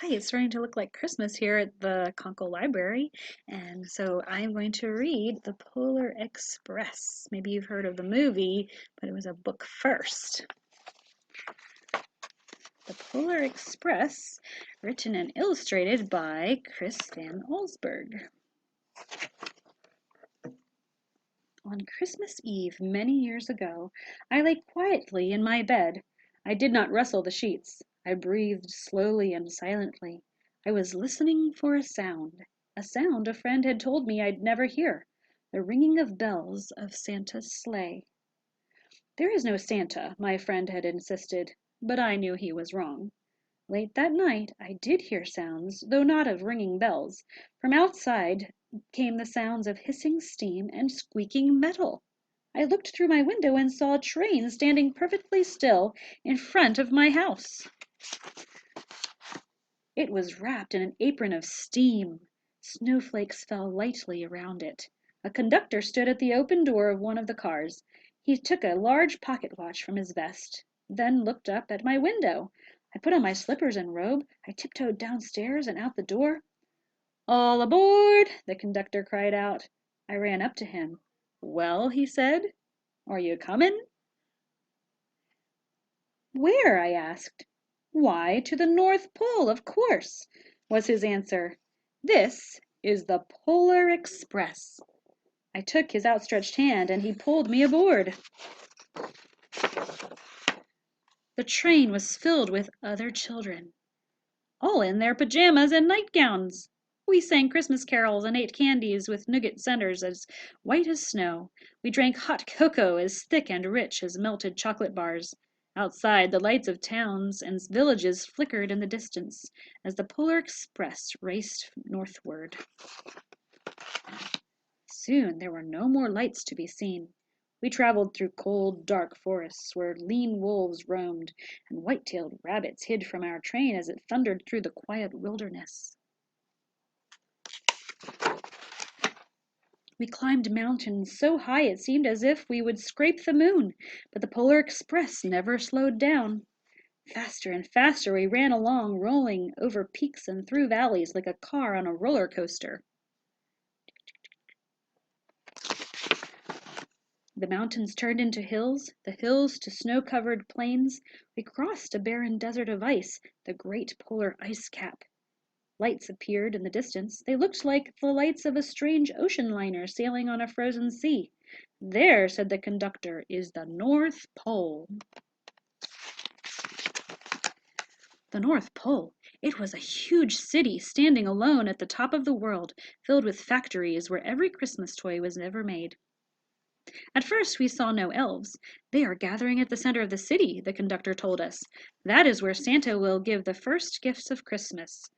Hi, it's starting to look like Christmas here at the Conkle Library, and so I'm going to read The Polar Express. Maybe you've heard of the movie, but it was a book first. The Polar Express, written and illustrated by Chris Van Allsburg. On Christmas Eve, many years ago, I lay quietly in my bed. I did not rustle the sheets. I breathed slowly and silently. I was listening for a sound a friend had told me I'd never hear, the ringing of bells of Santa's sleigh. There is no Santa, my friend had insisted, but I knew he was wrong. Late that night I did hear sounds, though not of ringing bells. From outside came the sounds of hissing steam and squeaking metal. I looked through my window and saw a train standing perfectly still in front of my house. It was wrapped in an apron of steam. Snowflakes fell lightly around it. A conductor stood at the open door of one of the cars. He took a large pocket watch from his vest, then looked up at my window. I put on my slippers and robe. I tiptoed downstairs and out the door. "All aboard!" the conductor cried out. I ran up to him. "Well," he said, "are you comin'?" "Where?" I asked. "Why, to the North Pole, of course," was his answer. "This is the Polar Express." I took his outstretched hand and he pulled me aboard. The train was filled with other children, all in their pajamas and nightgowns. We sang Christmas carols and ate candies with nougat centers as white as snow. We drank hot cocoa as thick and rich as melted chocolate bars. Outside, the lights of towns and villages flickered in the distance as the Polar Express raced northward. Soon there were no more lights to be seen. We traveled through cold, dark forests where lean wolves roamed and white-tailed rabbits hid from our train as it thundered through the quiet wilderness. We climbed mountains so high it seemed as if we would scrape the moon, but the Polar Express never slowed down. Faster and faster we ran along, rolling over peaks and through valleys like a car on a roller coaster. The mountains turned into hills, the hills to snow-covered plains. We crossed a barren desert of ice, the great polar ice cap. Lights appeared in the distance. They looked like the lights of a strange ocean liner sailing on a frozen sea. "There," said the conductor, "is the North Pole." The North Pole. It was a huge city standing alone at the top of the world, filled with factories where every Christmas toy was ever made. At first we saw no elves. "They are gathering at the center of the city," the conductor told us. "That is where Santa will give the first gifts of Christmas."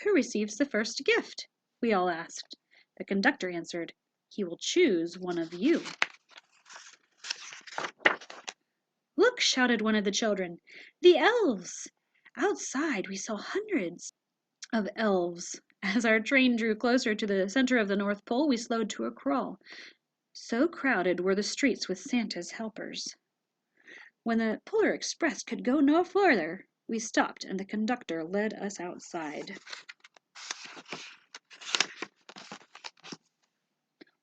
"Who receives the first gift?" we all asked. The conductor answered, "He will choose one of you." "Look!" shouted one of the children. "The elves!" Outside we saw hundreds of elves. As our train drew closer to the center of the North Pole, we slowed to a crawl. So crowded were the streets with Santa's helpers. When the Polar Express could go no further, we stopped and the conductor led us outside.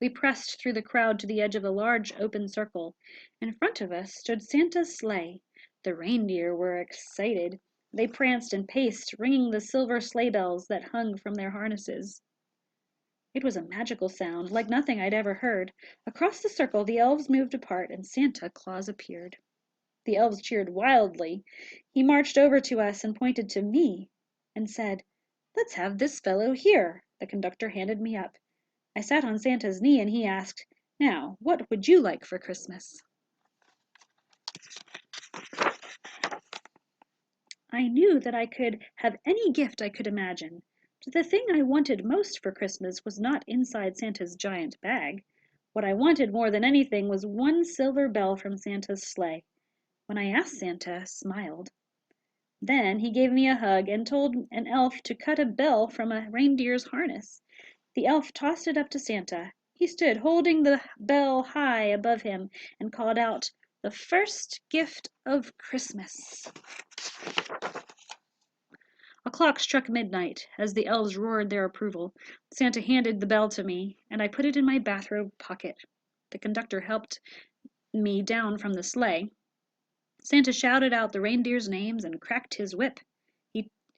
We pressed through the crowd to the edge of a large open circle. In front of us stood Santa's sleigh. The reindeer were excited. They pranced and paced, ringing the silver sleigh bells that hung from their harnesses. It was a magical sound, like nothing I'd ever heard. Across the circle, the elves moved apart, and Santa Claus appeared. The elves cheered wildly. He marched over to us and pointed to me and said, "Let's have this fellow here." The conductor handed me up. I sat on Santa's knee, and he asked, "Now, what would you like for Christmas?" I knew that I could have any gift I could imagine. But the thing I wanted most for Christmas was not inside Santa's giant bag. What I wanted more than anything was one silver bell from Santa's sleigh. When I asked, Santa smiled. Then he gave me a hug and told an elf to cut a bell from a reindeer's harness. The elf tossed it up to Santa. He stood holding the bell high above him and called out, "The first gift of Christmas." A clock struck midnight. As the elves roared their approval, Santa handed the bell to me, and I put it in my bathrobe pocket. The conductor helped me down from the sleigh. Santa shouted out the reindeers' names and cracked his whip.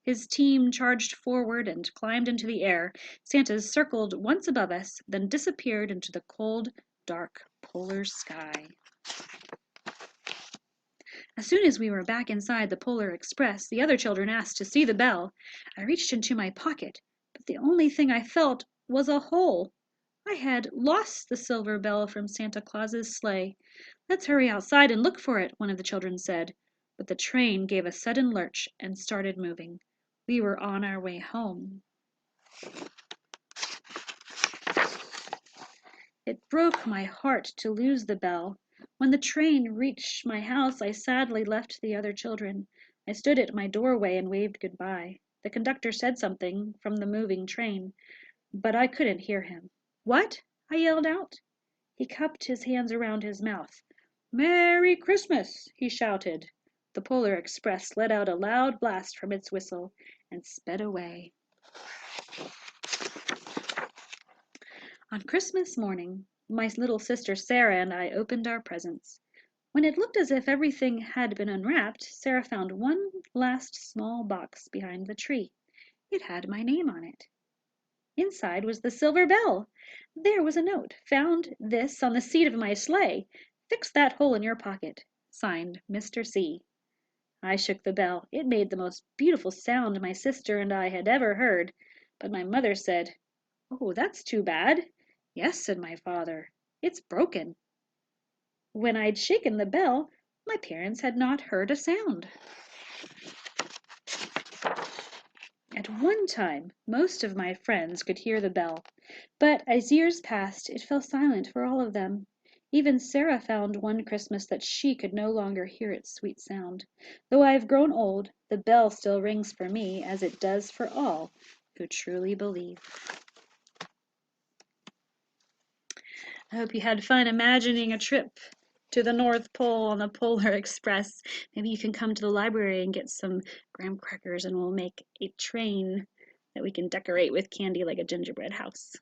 His team charged forward and climbed into the air. Santa circled once above us, then disappeared into the cold, dark polar sky. As soon as we were back inside the Polar Express, the other children asked to see the bell. I reached into my pocket, but the only thing I felt was a hole. I had lost the silver bell from Santa Claus's sleigh. "Let's hurry outside and look for it," one of the children said. But the train gave a sudden lurch and started moving. We were on our way home. It broke my heart to lose the bell. When the train reached my house, I sadly left the other children. I stood at my doorway and waved goodbye. The conductor said something from the moving train, but I couldn't hear him. "What?" I yelled out. He cupped his hands around his mouth. "Merry Christmas!" he shouted. The Polar Express let out a loud blast from its whistle and sped away. On Christmas morning, my little sister Sarah and I opened our presents. When it looked as if everything had been unwrapped, Sarah found one last small box behind the tree. It had my name on it. Inside was the silver bell. There was a note. "Found this on the seat of my sleigh. Fix that hole in your pocket. Signed, Mr. C." I shook the bell. It made the most beautiful sound my sister and I had ever heard. But my mother said, "Oh, that's too bad." "Yes," said my father, "it's broken." When I'd shaken the bell, my parents had not heard a sound. At one time, most of my friends could hear the bell, but as years passed, it fell silent for all of them. Even Sarah found one Christmas that she could no longer hear its sweet sound. Though I have grown old, the bell still rings for me as it does for all who truly believe. I hope you had fun imagining a trip to the North Pole on the Polar Express. Maybe you can come to the library and get some graham crackers and we'll make a train that we can decorate with candy like a gingerbread house.